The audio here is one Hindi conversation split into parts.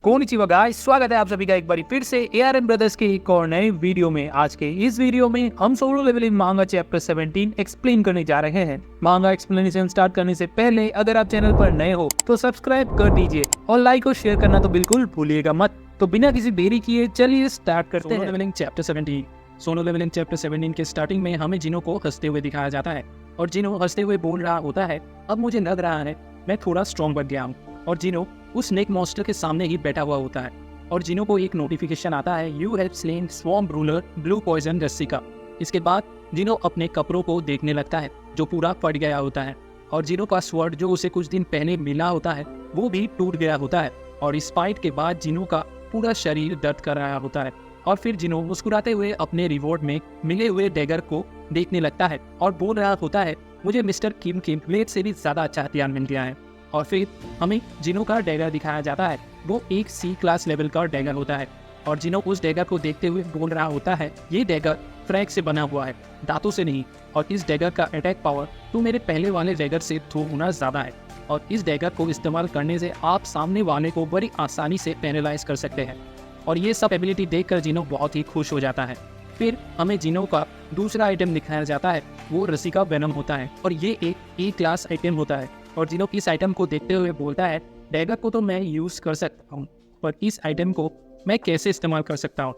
कोनिचिवा गाइस, स्वागत है आप सभी का एक बार फिर से एआरएन ब्रदर्स के एक और नए वीडियो में। आज के इस वीडियो में हम सोलो लेवलिंग मांगा चैप्टर 17 एक्सप्लेन करने जा रहे हैं। मांगा एक्सप्लेनेशन स्टार्ट करने से पहले अगर आप चैनल पर नए हो तो सब्सक्राइब कर दीजिए और लाइक और शेयर करना तो बिल्कुल भूलिएगा मत। तो बिना किसी देरी किए चलिए स्टार्ट करते हैं। Solo Leveling chapter 17। Solo Leveling chapter 17 के स्टार्टिंग में हमें जिनो को हंसते हुए दिखाया जाता है और जिनो हंसते हुए बोल रहा होता है, अब मुझे लग रहा है मैं थोड़ा स्ट्रॉन्ग बन गया हूँ। और जिनो उस स्नेक मॉन्स्टर के सामने ही बैठा हुआ होता है और जिनो को एक नोटिफिकेशन आता है, you have slain swarm ruler blue poison रस्सिका। इसके बाद जिनो अपने कपड़ों को देखने लगता है जो पूरा फट गया होता है और जिनो का स्वॉर्ड जो उसे कुछ दिन पहले मिला होता है वो भी टूट गया होता है। और इस फाइट के बाद जिनो का पूरा शरीर दर्द कर रहा होता है और फिर जिनो मुस्कुराते हुए अपने रिवॉर्ड में मिले हुए डैगर को देखने लगता है और बोल रहा होता है, मुझे मिस्टर किम की ब्लेड से भी ज्यादा अच्छा हथियार मिल गया है। और फिर हमें जिनो का डैगर दिखाया जाता है, वो एक C क्लास लेवल का डैगर होता है और जिनो उस डैगर को देखते हुए बोल रहा होता है, ये डैगर फ्रैग से बना हुआ है, दांतों से नहीं, और इस डैगर का अटैक पावर तो मेरे पहले वाले डैगर से 2 गुना ज़्यादा है और इस डैगर को इस्तेमाल करने से आप सामने वाले को बड़ी आसानी से पैरालाइज कर सकते हैं। और ये सब एबिलिटी देखकर जिनो बहुत ही खुश हो जाता है। फिर हमें जिनो का दूसरा आइटम दिखाया जाता है, वो रस्सिका वेनम होता है और ये एक E क्लास आइटम होता है। और जिनो इस आइटम को देखते हुए बोलता है, डैगर को तो मैं यूज़ कर सकता हूँ पर इस आइटम को मैं कैसे इस्तेमाल कर सकता हूँ।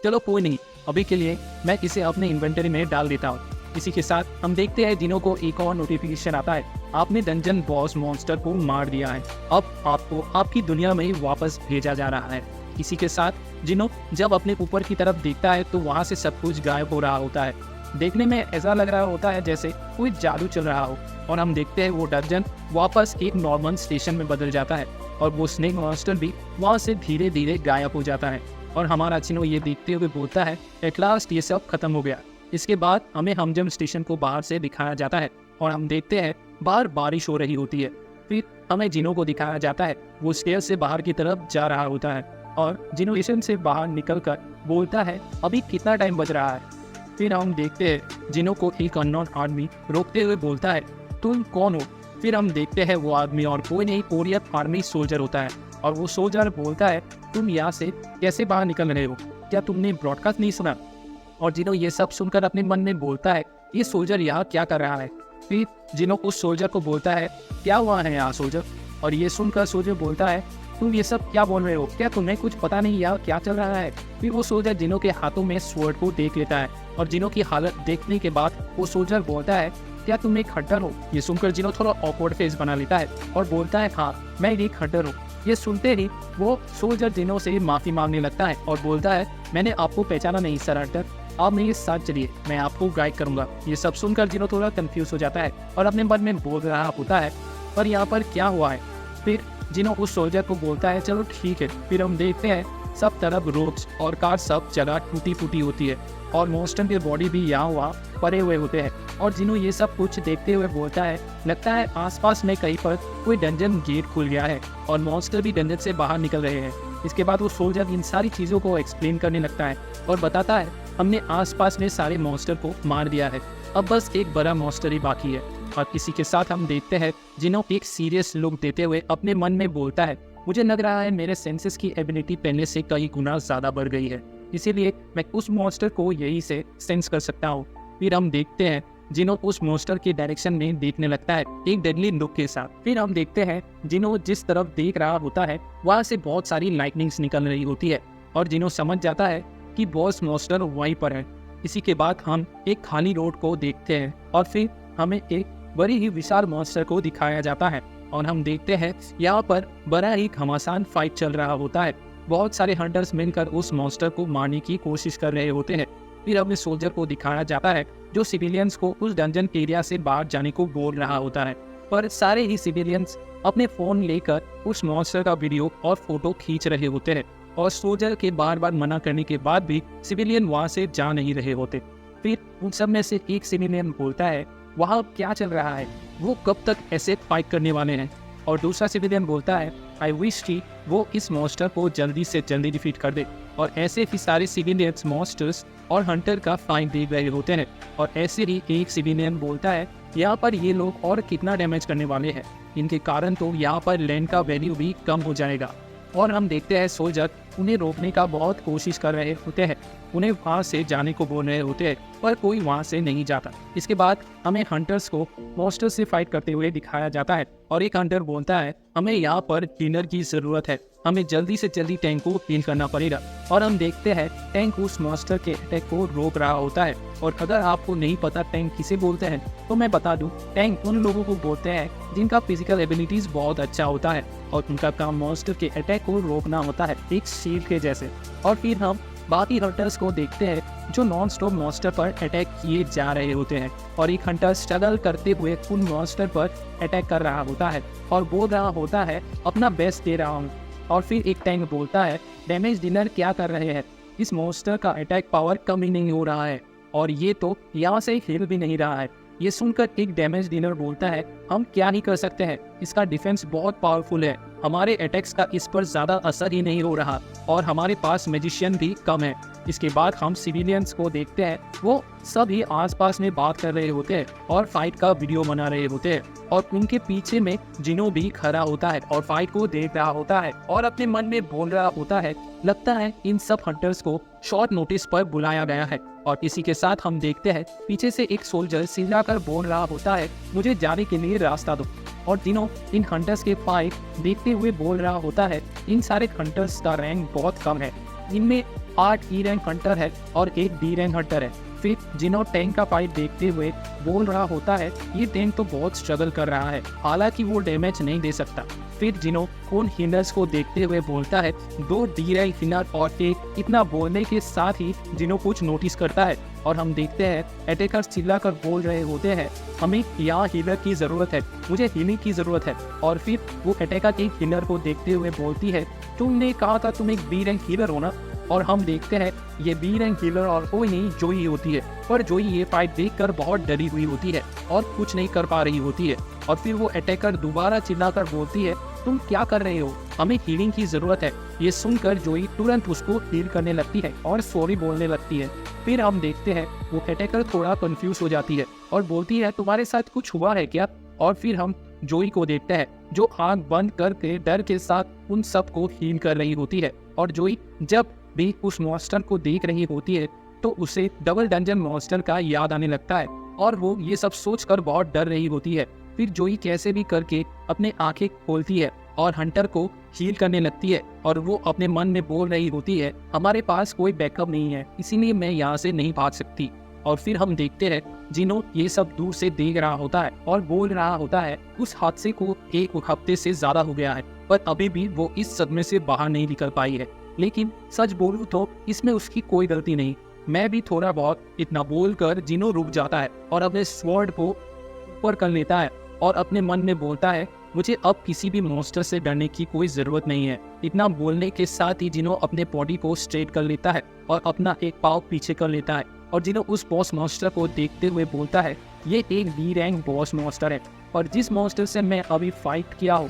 चलो कोई नहीं, अभी के लिए मैं इसे अपने इन्वेंटरी में डाल देता हूँ। इसी के साथ हम देखते हैं जिनो को एक और नोटिफिकेशन आता है, आपने डंजन बॉस मॉन्स्टर को मार दिया है, अब आपको आपकी दुनिया में वापस भेजा जा रहा है। इसी के साथ जिनो जब अपने ऊपर की तरफ देखता है तो वहाँ से सब कुछ गायब हो रहा होता है। देखने में ऐसा लग रहा होता है जैसे कोई जादू चल रहा हो और हम देखते हैं वो डंजन वापस एक नॉर्मल स्टेशन में बदल जाता है और वो स्नेक मॉन्स्टर भी वहाँ से धीरे धीरे गायब हो जाता है। और हमारा जिनो ये देखते हुए बोलता है, एट लास्ट ये सब खत्म हो गया। इसके बाद हमें हमजम स्टेशन को बाहर से दिखाया जाता है और हम देखते हैं बाहर बारिश हो रही होती है। फिर हमें जिनो को दिखाया जाता है, वो स्टेयर से बाहर की तरफ जा रहा होता है और जिनो स्टेशन से बाहर निकल कर बोलता है, अभी कितना टाइम बच रहा है। फिर हम देखते हैं जिनो को एक अननोन आदमी रोकते हुए बोलता है, तुम कौन हो। फिर हम देखते हैं वो आदमी और कोई नहीं, कोरियन आर्मी सोल्जर होता है और वो सोल्जर बोलता है, तुम यहाँ से कैसे बाहर निकल रहे हो, क्या तुमने ब्रॉडकास्ट नहीं सुना। और जिनो ये सब सुनकर अपने मन में बोलता है, ये सोल्जर यहाँ क्या कर रहा है। फिर जिनो उस सोल्जर को बोलता है, क्या हुआ है यहाँ सोल्जर। और ये सुनकर सोल्जर बोलता है, तुम ये सब क्या बोल रहे हो, क्या तुम्हें कुछ पता नहीं यहाँ क्या चल रहा है। फिर वो सोल्जर जिनो के हाथों में स्वॉर्ड को देख लेता है और जिनो की हालत देखने के बाद वो सोल्जर बोलता है, क्या तुम एक हंटर हो। ये सुनकर जिनो थोड़ा ऑकवर्ड फेस बना लेता है और बोलता है, हाँ मैं एक हंटर हूँ। ये सुनते ही वो सोल्जर जिनो से माफ़ी मांगने लगता है और बोलता है, मैंने आपको पहचाना नहीं सर हंटर, आप मेरे साथ चलिए, मैं आपको गाइड करूँगा। ये सब सुनकर जिनो थोड़ा कंफ्यूज हो जाता है और अपने मन में बोल रहा होता है, पर यहाँ पर क्या हुआ है। फिर जिनो उस सोल्जर को बोलता है, चलो ठीक है। फिर हम देखते हैं सब तरफ रोड्स और कार सब जगह टूटी फूटी होती है और मॉन्स्टर के बॉडी भी यहाँ वहाँ पड़े हुए होते हैं। और जिनो ये सब कुछ देखते हुए बोलता है, लगता है आसपास में कहीं पर कोई डंजन गेट खुल गया है और मॉन्स्टर भी डंजन से बाहर निकल रहे हैं। इसके बाद वो सोल्जर इन सारी चीज़ों को एक्सप्लेन करने लगता है और बताता है, हमने आसपास में सारे मॉन्स्टर को मार दिया है, अब बस एक बड़ा मॉन्स्टर ही बाकी है। और इसी के साथ हम देखते हैं जिनो एक सीरियस लुक देते हुए अपने मन में बोलता है, मुझे लग रहा है मेरे सेंसेस की एबिलिटी पहले से कई गुना ज़्यादा बढ़ गई है, इसीलिए मैं उस मॉन्स्टर को यही से सेंस कर सकता हूँ। फिर हम देखते हैं जिनो उस मॉन्स्टर के डायरेक्शन में देखने लगता है एक डेडली लुक के साथ। फिर हम देखते हैं जिनो जिस तरफ देख रहा होता है वहाँ से बहुत सारी लाइटनिंग्स निकल रही होती है और जिनो समझ जाता है कि बॉस मॉन्स्टर वहीं पर है। इसी के बाद हम एक खाली रोड को देखते हैं और फिर हमें एक बड़ी ही विशाल मॉन्स्टर को दिखाया जाता है और हम देखते हैं यहाँ पर बड़ा ही घमासान फाइट चल रहा होता है। बहुत सारे हंटर्स मिलकर उस मॉन्स्टर को मारने की कोशिश कर रहे होते हैं। फिर हमें सोल्जर को दिखाया जाता है जो सिविलियंस को उस डंजन एरिया से बाहर जाने को बोल रहा होता है, पर सारे ही सिविलियंस अपने फ़ोन लेकर उस मॉन्स्टर का वीडियो और फोटो खींच रहे होते हैं और सोल्जर के बार बार मना करने के बाद भी सिविलियन वहाँ से जा नहीं रहे होते। फिर उन सब में से एक सिविलियन बोलता है, वहाँ क्या चल रहा है, वो कब तक ऐसे फाइट करने वाले हैं। और दूसरा सिविलियन बोलता है, आई विश कि वो इस मॉन्स्टर को जल्दी से जल्दी डिफीट कर दे। और ऐसे ही सारे सिविलियंस मॉन्स्टर्स और हंटर का फाइट देख रहे होते हैं। और ऐसे ही एक सिविलियन बोलता है, यहाँ पर ये लोग और कितना डैमेज करने वाले हैं, इनके कारण तो यहाँ पर लैंड का वैल्यू भी कम हो जाएगा। और हम देखते हैं सोल्जर उन्हें रोकने का बहुत कोशिश कर रहे होते हैं, उन्हें वहाँ से जाने को बोल रहे होते हैं, पर कोई वहाँ से नहीं जाता। इसके बाद हमें हंटर्स को मॉन्स्टर से फाइट करते हुए दिखाया जाता है और एक हंटर बोलता है हमें यहाँ पर हीलर की ज़रूरत है, हमें जल्दी से जल्दी टैंक को हील करना पड़ेगा। और हम देखते हैं टैंक उस मॉन्स्टर के अटैक को रोक रहा होता है। और अगर आपको नहीं पता टैंक किसे बोलते हैं तो मैं बता दूं, टैंक उन लोगों को बोलते हैं जिनका फिजिकल एबिलिटीज बहुत अच्छा होता है और उनका काम मॉन्स्टर के अटैक को रोकना होता है, एक शील्ड के जैसे। और फिर हम बाकी हंटर्स को देखते हैं जो नॉन स्टॉप मॉन्स्टर पर अटैक किए जा रहे होते हैं और एक हंटर स्ट्रगल करते हुए उन मॉन्स्टर पर अटैक कर रहा होता है और बोल रहा होता है अपना बेस्ट दे रहा हूँ। और फिर एक टैंक बोलता है डैमेज डीलर क्या कर रहे हैं, इस मॉन्स्टर का अटैक पावर कम ही नहीं हो रहा है और ये तो यहाँ से हिल भी नहीं रहा है। ये सुनकर एक डैमेज डीलर बोलता है हम क्या ही कर सकते हैं, इसका डिफेंस बहुत पावरफुल है, हमारे अटैक्स का इस पर ज़्यादा असर ही नहीं हो रहा और हमारे पास मैजिशियन भी कम है। इसके बाद हम सिविलियंस को देखते हैं, वो सभी आसपास में बात कर रहे होते हैं और फाइट का वीडियो बना रहे होते हैं और उनके पीछे में जिनो भी खड़ा होता है और फाइट को देख रहा होता है और अपने मन में बोल रहा होता है लगता है इन सब हंटर्स को शॉर्ट नोटिस पर बुलाया गया है। और इसी के साथ हम देखते हैं पीछे से एक सोल्जर चिल्लाकर बोल रहा होता है मुझे जाने के लिए रास्ता दो। और जिनो इन हंटर्स के फाइट देखते हुए बोल रहा होता है इन सारे हंटर्स का रैंक बहुत कम है, इनमें 8 ई रैंक हंटर है और 1 डी रैंक हंटर है। फिर जिनो टैंक का फाइट देखते हुए बोल रहा होता है ये टैंक तो बहुत स्ट्रगल कर रहा है, हालांकि वो डैमेज नहीं दे सकता। फिर जिनो उन हीलर्स को देखते हुए बोलता है 2 डी रैंक हीलर और एक। इतना बोलने के साथ ही जिनो कुछ नोटिस करता है और हम देखते हैं अटैकर्स चिल्लाकर बोल रहे होते हैं हमें यहाँ हीलर की ज़रूरत है, मुझे हीलिंग की ज़रूरत है। और फिर वो अटैकर एक हीलर को देखते हुए बोलती है तुमने कहा था तुम एक बी रैंक हीलर हो ना। और हम देखते हैं ये बी रैंक हीलर और कोई नहीं जोई होती है, पर जोई ये फाइट देखकर बहुत डरी हुई होती है और कुछ नहीं कर पा रही होती है। और फिर वो अटैकर दोबारा चिल्लाकर बोलती है तुम क्या कर रहे हो, हमें हीलिंग की ज़रूरत है। ये सुनकर जोई तुरंत उसको हील करने लगती है और सॉरी बोलने लगती है। फिर हम देखते हैं वो अटैकर थोड़ा कंफ्यूज हो जाती है और बोलती है तुम्हारे साथ कुछ हुआ है क्या। और फिर हम जोई को देखते हैं जो आंख बंद करके डर के साथ उन सबको हील कर रही होती है। और जोई जब भी उस मॉन्स्टर को देख रही होती है तो उसे डबल डंजन मॉन्स्टर का याद आने लगता है और वो ये सब सोचकर बहुत डर रही होती है। फिर जोई कैसे भी करके अपने आंखें खोलती है और हंटर को हील करने लगती है और वो अपने मन में बोल रही होती है हमारे पास कोई बैकअप नहीं है, इसीलिए मैं यहाँ से नहीं भाग सकती। और फिर हम देखते हैं जिनो ये सब दूर से देख रहा होता है और बोल रहा होता है उस हादसे को 1 हफ्ते से ज्यादा हो गया है पर अभी भी वो इस सदमे से बाहर नहीं निकल पाई है। लेकिन सच बोलूं तो इसमें उसकी कोई गलती नहीं, मैं भी थोड़ा बहुत। इतना बोलकर जिनो रुक जाता है और अपने स्वॉर्ड को ऊपर कर लेता है और अपने मन में बोलता है मुझे अब किसी भी मॉन्स्टर से डरने की कोई ज़रूरत नहीं है। इतना बोलने के साथ ही जिनो अपने बॉडी को स्ट्रेट कर लेता है और अपना एक पाँव पीछे कर लेता है और जिनो उस बॉस मॉन्स्टर को देखते हुए बोलता है ये एक बी रैंक बॉस मॉन्स्टर है और जिस मॉन्स्टर से मैं अभी फाइट किया हूँ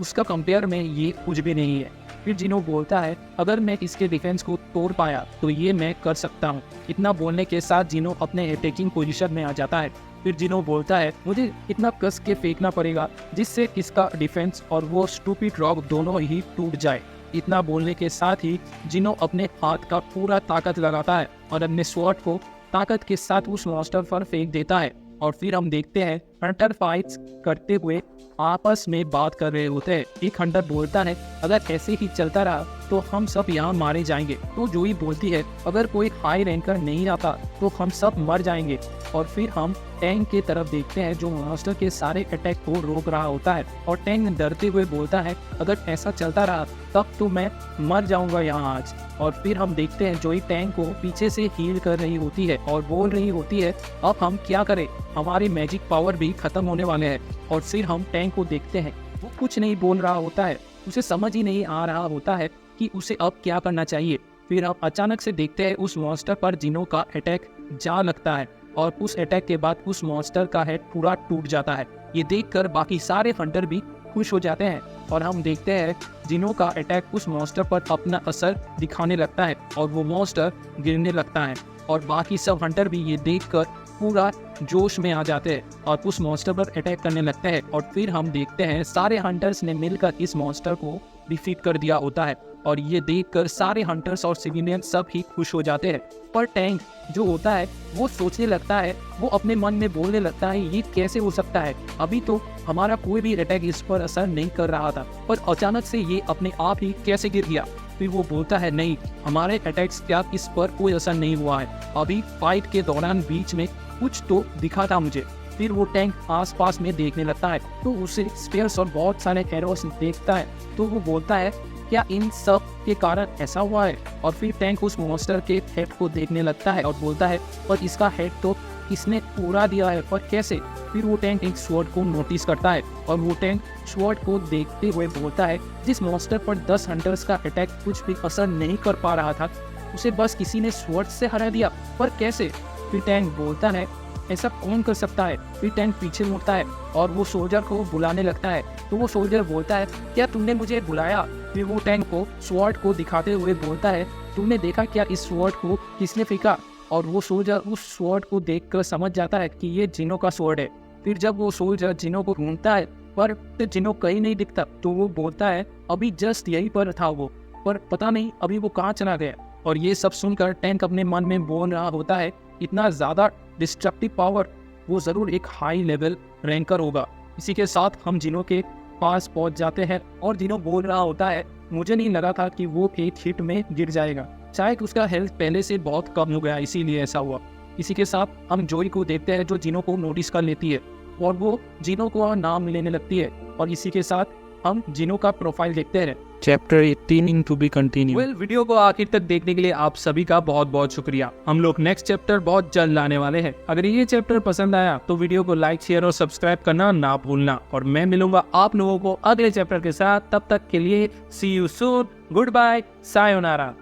उसका कंपेयर में ये कुछ भी नहीं है। फिर जिनो बोलता है अगर मैं इसके डिफेंस को तोड़ पाया तो ये मैं कर सकता हूँ। इतना बोलने के साथ जिनो अपने अटैकिंग पोजीशन में आ जाता है। फिर जिनो बोलता है मुझे इतना कस के फेंकना पड़ेगा जिससे इसका डिफेंस और वो स्टूपिड रॉक दोनों ही टूट जाए। इतना बोलने के साथ ही जिनो अपने हाथ का पूरा ताकत लगाता है और अपने स्वॉर्ड को ताकत के साथ उस मॉन्स्टर पर फेंक देता है। और फिर हम देखते हैं हंटर फाइट्स करते हुए आपस में बात कर रहे होते हैं। एक हंटर बोलता है अगर ऐसे ही चलता रहा तो हम सब यहाँ मारे जाएंगे। तो जोई बोलती है अगर कोई हाई रैंकर नहीं आता तो हम सब मर जाएंगे। और फिर हम टैंक की तरफ देखते हैं जो मॉन्स्टर के सारे अटैक को रोक रहा होता है और टैंक डरते हुए बोलता है अगर ऐसा चलता रहा तब तो मैं मर जाऊंगा यहाँ आज। और फिर हम देखते हैं जोई टैंक को पीछे से हील कर रही होती है और बोल रही होती है अब हम क्या करें, हमारी मैजिक पावर भी खत्म होने वाले हैं। और फिर हम टैंक को देखते हैं वो कुछ नहीं बोल रहा होता है, उसे समझ ही नहीं आ रहा होता है कि उसे अब क्या करना चाहिए। फिर हम अचानक से देखते हैं उस मॉन्स्टर पर जिनो का अटैक जा लगता है और उस अटैक के बाद उस मॉन्स्टर का हेड पूरा टूट जाता है। ये देखकर बाकी सारे हंटर भी खुश हो जाते हैं और हम देखते हैं जिनो का अटैक उस मॉन्स्टर पर अपना असर दिखाने लगता है और वो मॉन्स्टर गिरने लगता है और बाकी सब हंटर भी ये देखकर पूरा जोश में आ जाते हैं और उस मॉन्स्टर पर अटैक करने लगते हैं। और फिर हम देखते हैं सारे हंटर्स ने मिलकर इस मॉन्स्टर को डिफीट कर दिया होता है और ये देखकर सारे हंटर्स और सिविलियन सब ही खुश हो जाते हैं। पर टैंक जो होता है वो सोचने लगता है, वो अपने मन में बोलने लगता है ये कैसे हो सकता है, अभी तो हमारा कोई भी अटैक इस पर असर नहीं कर रहा था, पर अचानक से ये अपने आप ही कैसे गिर गया। फिर वो बोलता है नहीं, हमारे अटैक्स क्या इस पर कोई असर नहीं हुआ है, अभी फाइट के दौरान बीच में कुछ तो दिखा था मुझे। फिर वो टैंक आसपास में देखने लगता है तो उसे स्पेयर्स और बहुत सारे एरोस देखता है, तो वो बोलता है क्या इन सब के कारण ऐसा हुआ है। और फिर टैंक उस मॉन्स्टर के हेड को देखने लगता है और बोलता है पर इसका हेड तो इसने उड़ा दिया है, पर कैसे। फिर वो टैंक एक स्वॉर्ड को नोटिस करता है और वो टैंक स्वॉर्ड को देखते हुए बोलता है जिस मॉन्स्टर पर 10 हंटर्स का अटैक कुछ भी असर नहीं कर पा रहा था, उसे बस किसी ने स्वॉर्ड से हरा दिया, पर कैसे। फिर टैंक बोलता है ऐसा कौन कर सकता है। फिर टैंक पीछे मुड़ता है और वो सोल्जर को बुलाने लगता है, तो वो सोल्जर बोलता है क्या तुमने मुझे बुलाया। फिर वो टैंक को स्वॉर्ड को दिखाते हुए बोलता है तुमने देखा क्या इस स्वॉर्ड को किसने फेंका। और वो सोल्जर उस स्वॉर्ड को देखकर समझ जाता है कि ये जिनो का स्वॉर्ड है। फिर जब वो सोल्जर जिनो को ढूंढता है पर जिनो कहीं नहीं दिखता, तो वो बोलता है अभी जस्ट यहीं पर था वो, पर पता नहीं अभी वो कहाँ चला गया। और ये सब सुनकर टैंक अपने मन में बोल रहा होता है इतना ज़्यादा डिस्ट्रक्टिव पावर, वो ज़रूर एक हाई लेवल रैंकर होगा। इसी के साथ हम जिनो के पास पहुंच जाते हैं और जिनो बोल रहा होता है मुझे नहीं लगा था कि वो एक हिट में गिर जाएगा, शायद उसका हेल्थ पहले से बहुत कम हो गया इसीलिए ऐसा हुआ। इसी के साथ हम जोई को देखते हैं जो जिनो को नोटिस कर लेती है और वो जिनो को नाम लेने लगती है। और इसी के साथ हम जिनो का प्रोफाइल देखते हैं। Chapter 18 to be continue. Video को आखिर तक देखने के लिए आप सभी का बहुत बहुत शुक्रिया। हम लोग नेक्स्ट चैप्टर बहुत जल्द लाने वाले हैं। अगर ये चैप्टर पसंद आया तो वीडियो को लाइक शेयर और सब्सक्राइब करना ना भूलना। और मैं मिलूंगा आप लोगों को अगले चैप्टर के साथ, तब तक के लिए see you soon, good bye, sayonara.